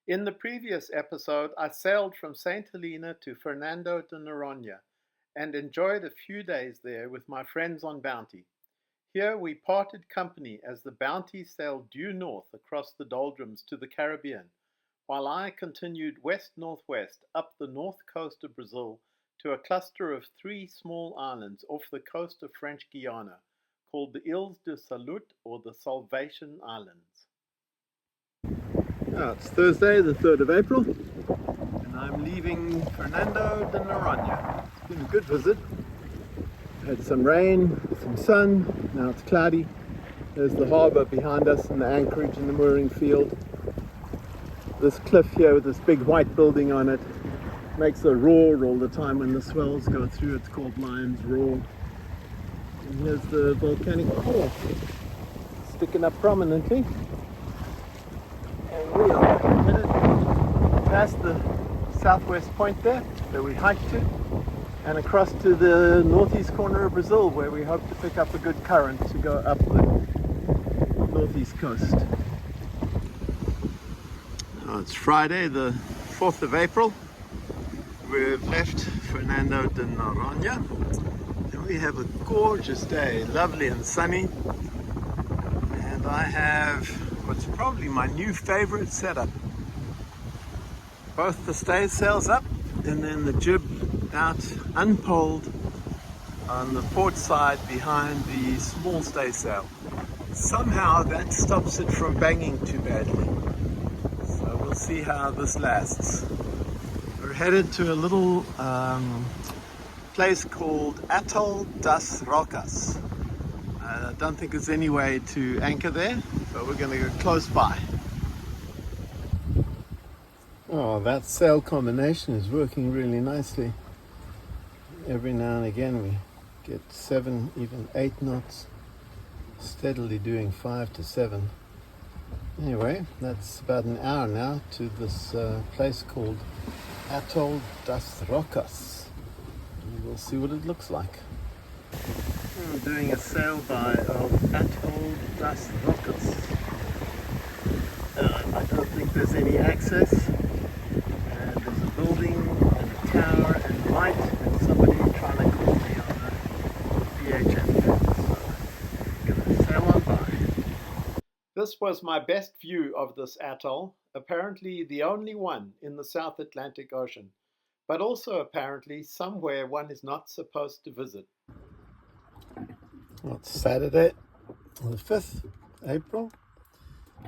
In the previous episode, I sailed from St. Helena to Fernando de Noronha and enjoyed a few days there with my friends on Bounty. Here we parted company as the Bounty sailed due north across the doldrums to the Caribbean, while I continued west-northwest up the north coast of Brazil to a cluster of 3 small islands off the coast of French Guiana, called the Îles du Salut or the Salvation Islands. Now it's Thursday, the 3rd of April, and I'm leaving Fernando de Noronha. It's been a good visit. Had some rain, some sun, now it's cloudy. There's the harbour behind us and the anchorage and the mooring field. This cliff here with this big white building on it makes a roar all the time when the swells go through. It's called Lion's Roar. And here's the volcanic core sticking up prominently. And we are headed past the southwest point there that we hiked to, and across to the northeast corner of Brazil where we hope to pick up a good current to go up the northeast coast. It's Friday the 4th of April. We've left Fernando de Noronha and we have a gorgeous day, lovely and sunny, and I have what's probably my new favorite setup. Both the staysails up and then the jib out unpoled on the port side behind the small staysail. Somehow that stops it from banging too badly. So we'll see how this lasts. We're headed to a little place called Atol das Rocas. I don't think there's any way to anchor there, but we're going to go close by. Oh, that sail combination is working really nicely. Every now and again we get 7, even 8 knots, steadily doing 5 to 7. Anyway, that's about an hour now to this place called Atol das Rocas. And we'll see what it looks like. We're doing a sail-by of Atol das Rocas. I don't think there's any access, and there's a building and a tower and light and somebody trying to call me on the VHF. So I'm going to sail on by. This was my best view of this atoll, apparently the only one in the South Atlantic Ocean, but also apparently somewhere one is not supposed to visit. Well, it's Saturday, the 5th April,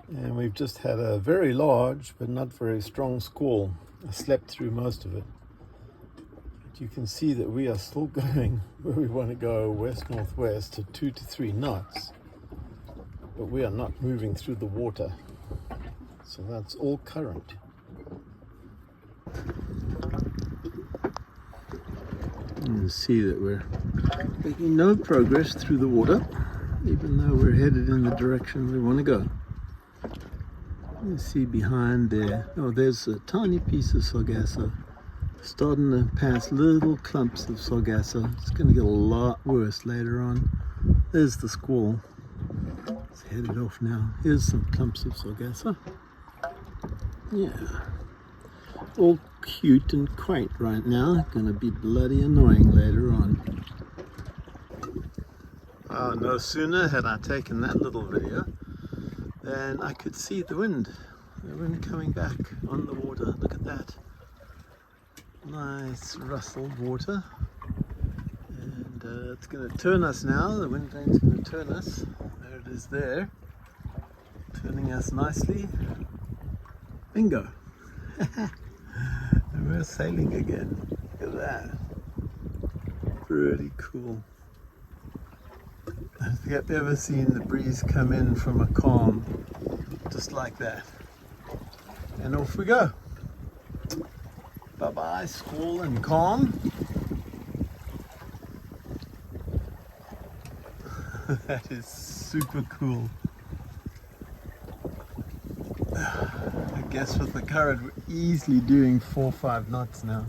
and we've just had a very large but not very strong squall. I slept through most of it. But you can see that we are still going where we want to go, west-northwest to 2 to 3 knots. But we are not moving through the water. So that's all current. You see that we're making no progress through the water, even though we're headed in the direction we want to go. You see behind there, oh, there's a tiny piece of sargasso starting to pass little clumps of sargasso. It's going to get a lot worse later on. There's the squall. It's headed off now. Here's some clumps of sargasso. Yeah, all cute and quaint right now. Gonna be bloody annoying later on. Oh, no sooner had I taken that little video than I could see the wind coming back on the water. Look at that. Nice rustled water. And it's going to turn us now. The wind vane's going to turn us. There it is there. Turning us nicely. Bingo. And we're sailing again. Look at that. Pretty cool. I think I've ever seen the breeze come in from a calm just like that. And off we go. Bye bye, squall and calm. That is super cool. I guess with the current we're easily doing 4 or 5 knots now.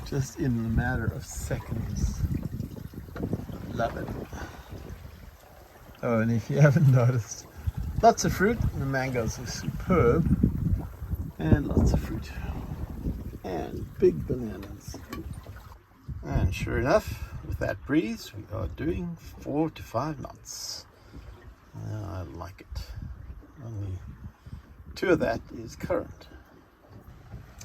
Just in a matter of seconds. Love it. Oh, and if you haven't noticed, lots of fruit. The mangoes are superb. and lots of fruit and big bananas. And sure enough, with that breeze, we are doing 4 to 5 knots. I like it. Only 2 of that is current.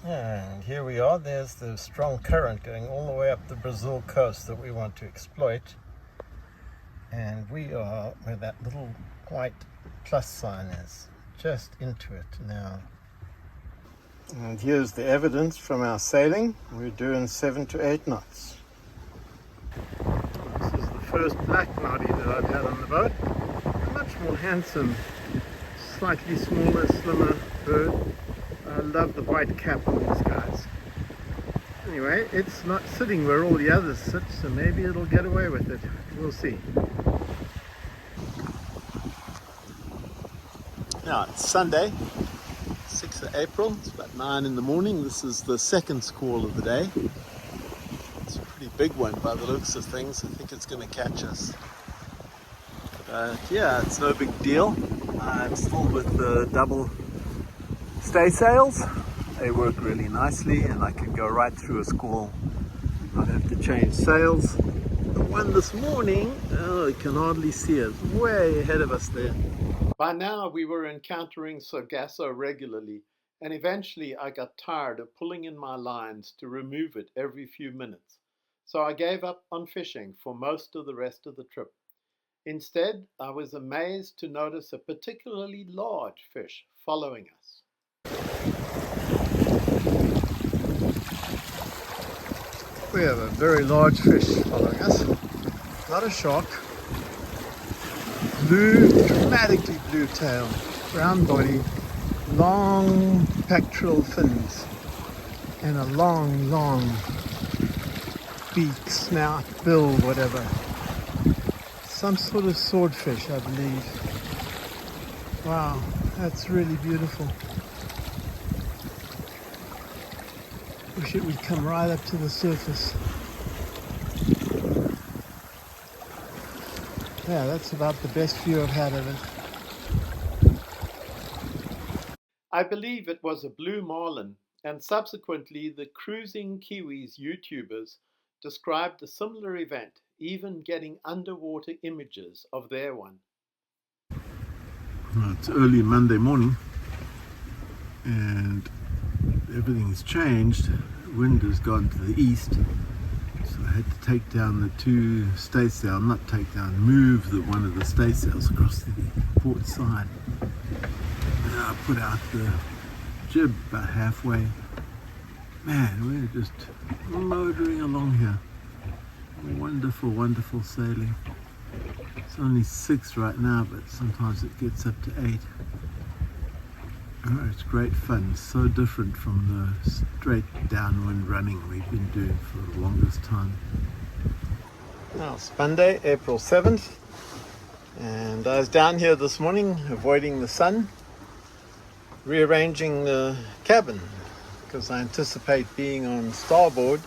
And here we are. There's the strong current going all the way up the Brazil coast that we want to exploit. And we are where that little white plus sign is, just into it now. And here's the evidence from our sailing. We're doing 7 to 8 knots. This is the first black noddy that I've had on the boat. A much more handsome, slightly smaller, slimmer bird. I love the white cap on these guys. Anyway, it's not sitting where all the others sit, so maybe it'll get away with it. We'll see. Now, it's Sunday, 6th of April. It's about 9 in the morning. This is the second squall of the day. It's a pretty big one by the looks of things. I think it's going to catch us. But yeah, it's no big deal. I'm still with the double staysails. They work really nicely and I can go right through a squall. I'd have to change sails. The one this morning, oh, you can hardly see it. Way ahead of us there. By now we were encountering sargasso regularly, and eventually I got tired of pulling in my lines to remove it every few minutes. So I gave up on fishing for most of the rest of the trip. Instead, I was amazed to notice a particularly large fish following us. We have a very large fish following us. Not a shark. Blue, dramatically blue tail, brown body, long pectoral fins, and a long beak, snout, bill, whatever. Some sort of swordfish, I believe. Wow, that's really beautiful. Wish it would come right up to the surface. Yeah, that's about the best view I've had of it. I believe it was a blue marlin, and subsequently the Cruising Kiwis YouTubers described a similar event, even getting underwater images of their one. Well, it's early Monday morning and everything's changed. The wind has gone to the east. So I had to take down the 2 staysails, not take down, move one of the staysails across the port side. And I put out the jib about halfway. Man, we're just motoring along here. Wonderful, wonderful sailing. It's only 6 right now, but sometimes it gets up to 8. Oh, it's great fun. It's so different from the straight downwind running we've been doing for the longest time. Now it's Monday, April 7th, and I was down here this morning avoiding the sun, rearranging the cabin because I anticipate being on starboard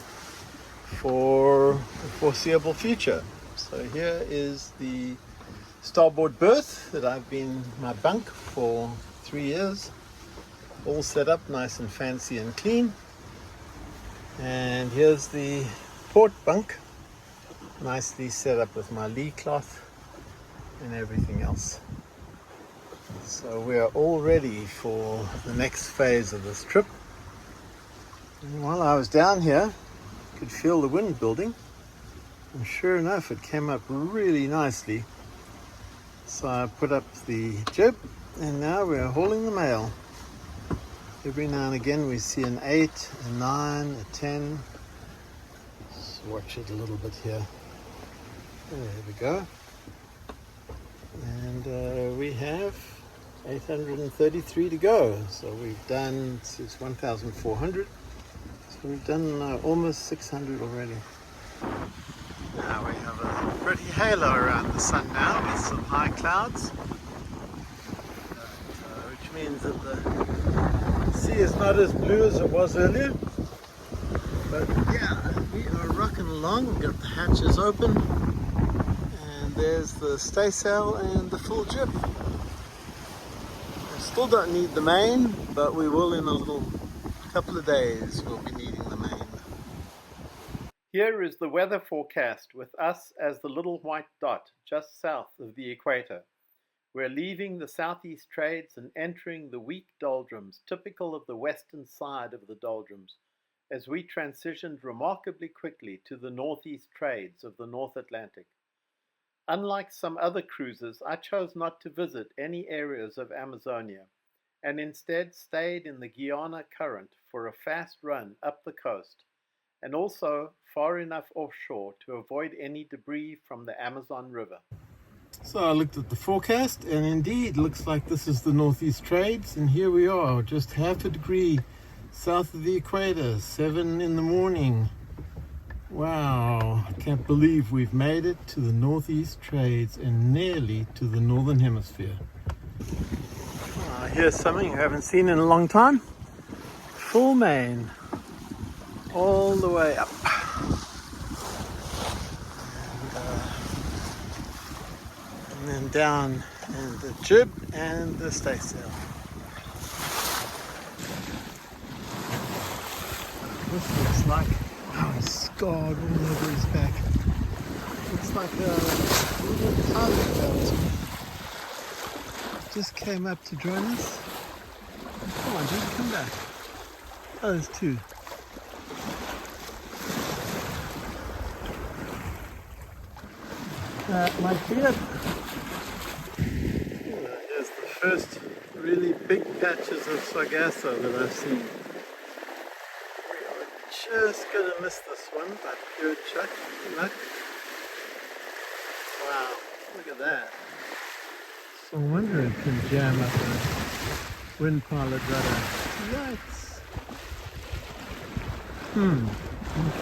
for the foreseeable future. So here is the starboard berth that I've been my bunk for 3 years. All set up nice and fancy and clean. And here's the port bunk, nicely set up with my lee cloth and everything else. So we are all ready for the next phase of this trip. And while I was down here, I could feel the wind building, and sure enough it came up really nicely. So I put up the jib and now we're hauling the mail. Every now and again we see an 8, a 9, a 10. Let's watch it a little bit here. There we go. And we have 833 to go. So we've done, it's 1,400. So we've done almost 600 already. Now we have a pretty halo around the sun now with some high clouds. Which means that the sea is not as blue as it was earlier. But yeah, we are rocking along. We've got the hatches open. And there's the staysail and the full jib. We're Still don't need the main, but we will in a little couple of days. We'll be needing the main. Here is the weather forecast with us as the little white dot just south of the equator. We're leaving the southeast trades and entering the weak doldrums, typical of the western side of the doldrums, as we transitioned remarkably quickly to the northeast trades of the North Atlantic. Unlike some other cruises, I chose not to visit any areas of Amazonia, and instead stayed in the Guiana current for a fast run up the coast, and also far enough offshore to avoid any debris from the Amazon River. So I looked at the forecast, and indeed looks like this is the northeast trades, and here we are, just half a degree south of the equator, 7 in the morning. Wow, I can't believe we've made it to the northeast trades and nearly to the northern hemisphere. Here's something I haven't seen in a long time. Full main, all the way up. And then down, and the jib and the staysail. This looks like, wow, he's scarred all over his back. Looks like a little pilot boat. Just came up to join us. Come on, dude, come back. Oh, there's two. Might be it. Here's the first really big patches of sargasso that I've seen. Just gonna miss this one, but good chuck, luck. Wow, look at that. So I wonder if it can jam up a wind pilot rudder. Yikes.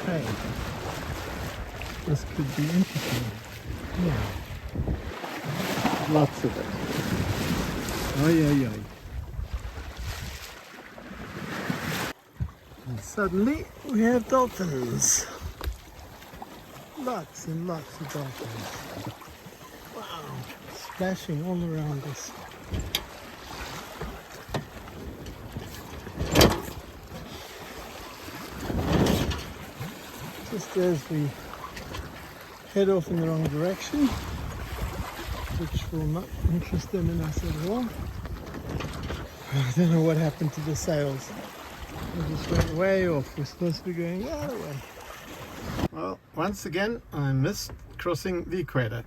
Okay. This could be interesting. Yeah. Lots of it. Oi. And suddenly we have dolphins. Lots and lots of dolphins. Wow, splashing all around us. Just as we head off in the wrong direction, which will not interest them in us at all. I don't know what happened to the sails. They just went way off. We're supposed to be going the other way. Well, once again, I missed crossing the equator.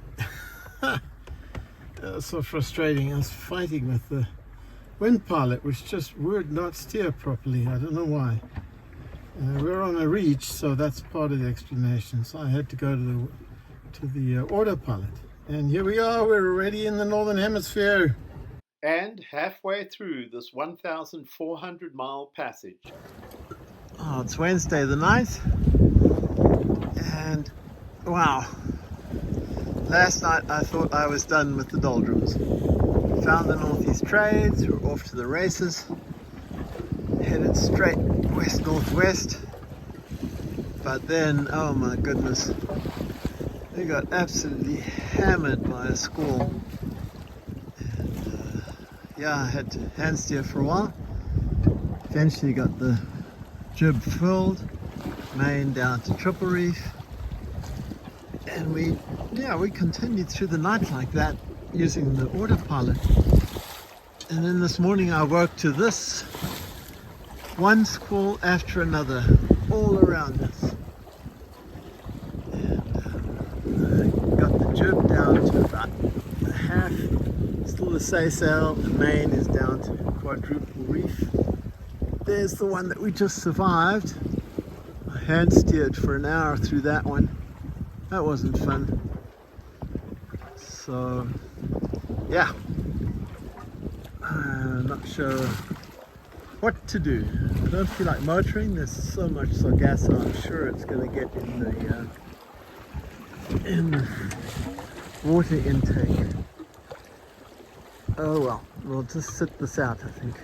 So frustrating. I was fighting with the wind pilot, which just would not steer properly. I don't know why. We're on a reach, so that's part of the explanation. So I had to go to the autopilot. And here we are, we're already in the northern hemisphere. And halfway through this 1,400 mile passage. Oh, it's Wednesday the 9th. And wow. Last night I thought I was done with the doldrums. Found the northeast trades, we're off to the races. Headed straight west-northwest. But then, oh my goodness, we got absolutely hammered by a squall. And yeah, I had to hand steer for a while. Eventually got the jib filled, main down to triple reef. And we continued through the night like that using the autopilot. And then this morning I woke to this, one squall after another, all around us. And got the jib down to about half, still the staysail, the main is down to quadruple reef. There's the one that we just survived. I hand steered for an hour through that one. That wasn't fun. So, yeah. I'm not sure what to do. I don't feel like motoring. There's so much sargasso. I'm sure it's going to get in the water intake. Oh well, we'll just sit this out, I think.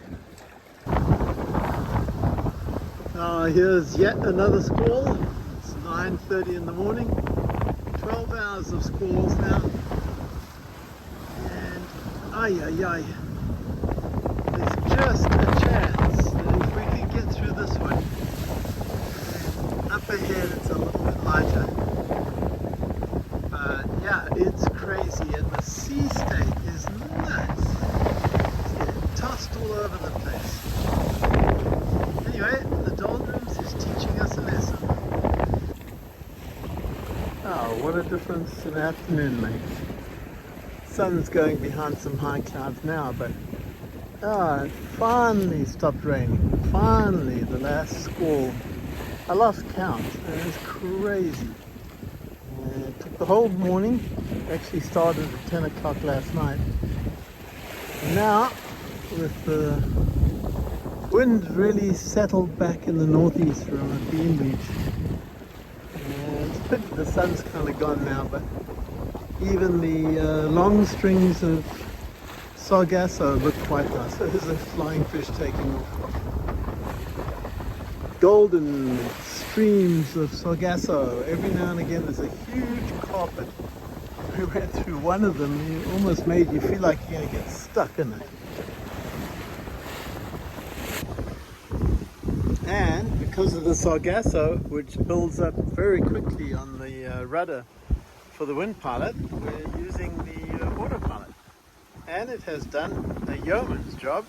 Here's yet another squall. It's 9:30 in the morning. 12 hours of squalls now. And the what a difference an afternoon makes. Sun's going behind some high clouds now, but it finally stopped raining. Finally, the last squall. I lost count. It was crazy. It took the whole morning. Actually started at 10 o'clock last night. And now, with the wind really settled back in the northeast from a beam reach. It's a pity the sun's kind of gone now, but even the long strings of sargasso look quite nice. There's a flying fish taking off. Golden streams of sargasso. Every now and again there's a huge carpet. We ran through one of them, it almost made you feel like you're going to get stuck in it. And because of the sargasso, which builds up very quickly on the rudder for the wind pilot, we're using the autopilot. And it has done a yeoman's job.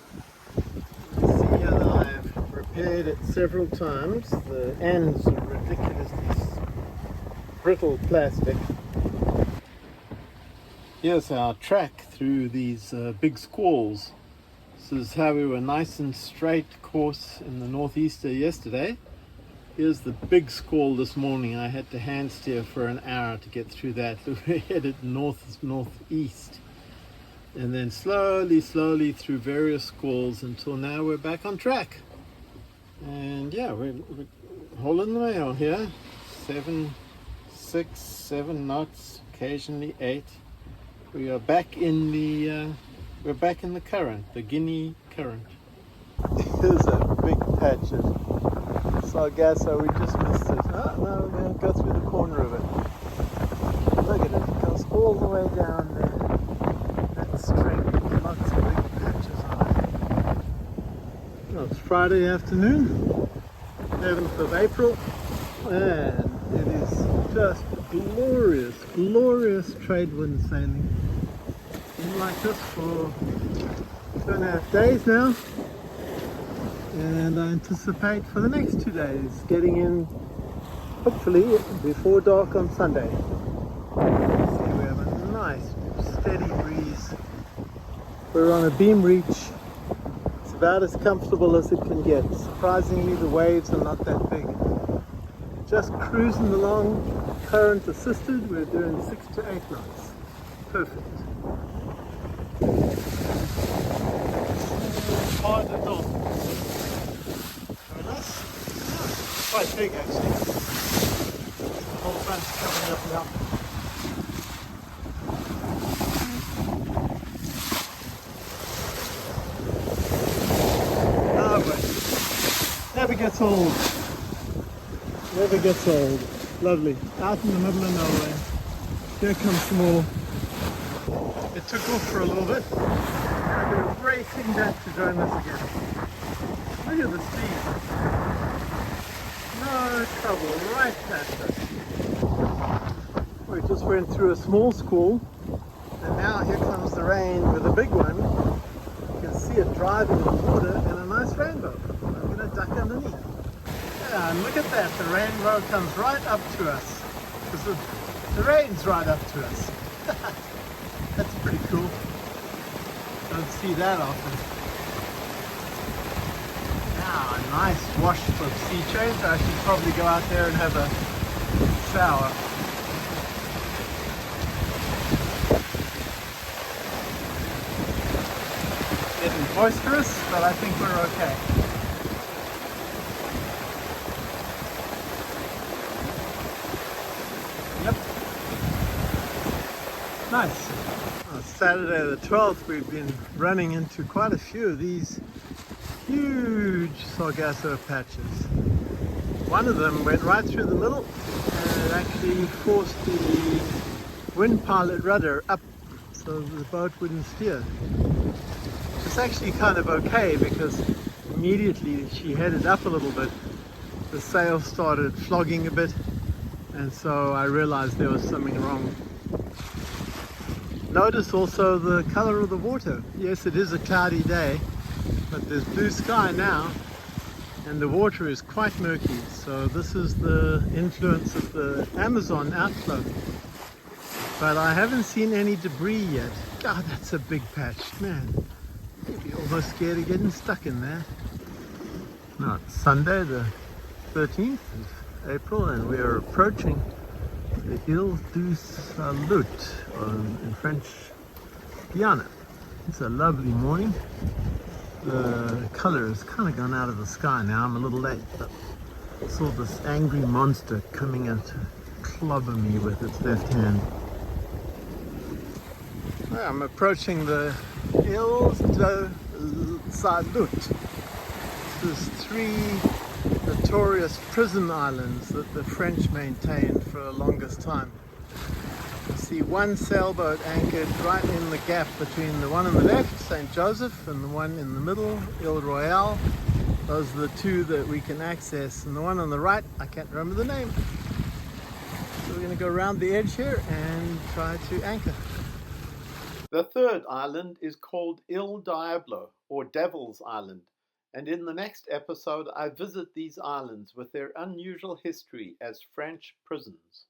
You see here that I've repaired it several times. The ends are ridiculously brittle plastic. Here's our track through these big squalls. This is how we were nice and straight course in the northeaster yesterday. Here's the big squall this morning. I had to hand steer for an hour to get through that. We're headed northeast. And then slowly through various squalls until now we're back on track. And yeah, we're holding the mail here. 7, 6, 7 knots, occasionally 8. We are back in the current, the Guinea current. Here's a big patch of sargasso. We just missed it. Oh no, we're going to go through the corner of it. Look at it. It goes all the way down there. That string. Lots of big patches on it. Well, it's Friday afternoon, 11th of April, and it is just glorious trade wind sailing. Been like this for 2.5 days now, and I anticipate for the next 2 days getting in hopefully before dark on Sunday. See, we have a nice steady breeze. We're on a beam reach. It's about as comfortable as it can get. Surprisingly, the waves are not that big. Just cruising along, current assisted. We're doing 6 to 8 knots. Perfect. Hard at all. Very nice. Yeah, quite big actually. The whole bunch coming up now. Ah, but never gets old. Never gets old. Lovely. Out in the middle of nowhere. Here comes some more. It took off for a little bit. I'm racing back to join this again. Look at the speed. No trouble, right past us. We just went through a small squall, and now here comes the rain with a big one. You can see it driving in the water and a nice rainbow. I'm going to duck underneath. Yeah, and look at that, the rainbow comes right up to us. Because the rain's right up to us. That's pretty cool. Don't see that often. Now, a nice wash of sea change. I should probably go out there and have a shower. Getting boisterous, but I think we're okay. Yep. Nice. On Saturday the 12th, we've been running into quite a few of these huge sargasso patches. One of them went right through the middle and it actually forced the wind pilot rudder up so the boat wouldn't steer. It's actually kind of okay because immediately she headed up a little bit, the sail started flogging a bit, and so I realized there was something wrong. Notice also the color of the water. Yes, it is a cloudy day, but there's blue sky now, and the water is quite murky, so this is the influence of the Amazon outflow. But I haven't seen any debris yet. God, that's a big patch, man. You're almost scared of getting stuck in there. No, it's Sunday the 13th of April, and we are approaching the Îles du Salut in French Guiana. It's a lovely morning. The color has kind of gone out of the sky now. I'm a little late, but I saw this angry monster coming out to clobber me with its left hand. I'm approaching the Îles du Salut. There's 3 notorious prison islands that the French maintained for the longest time. I see one sailboat anchored right in the gap between the one on the left, St. Joseph, and the one in the middle, Ile Royale. Those are the 2 that we can access, and the one on the right, I can't remember the name. So we're going to go around the edge here and try to anchor. The 3rd island is called Il Diablo, or Devil's Island, and in the next episode I visit these islands with their unusual history as French prisons.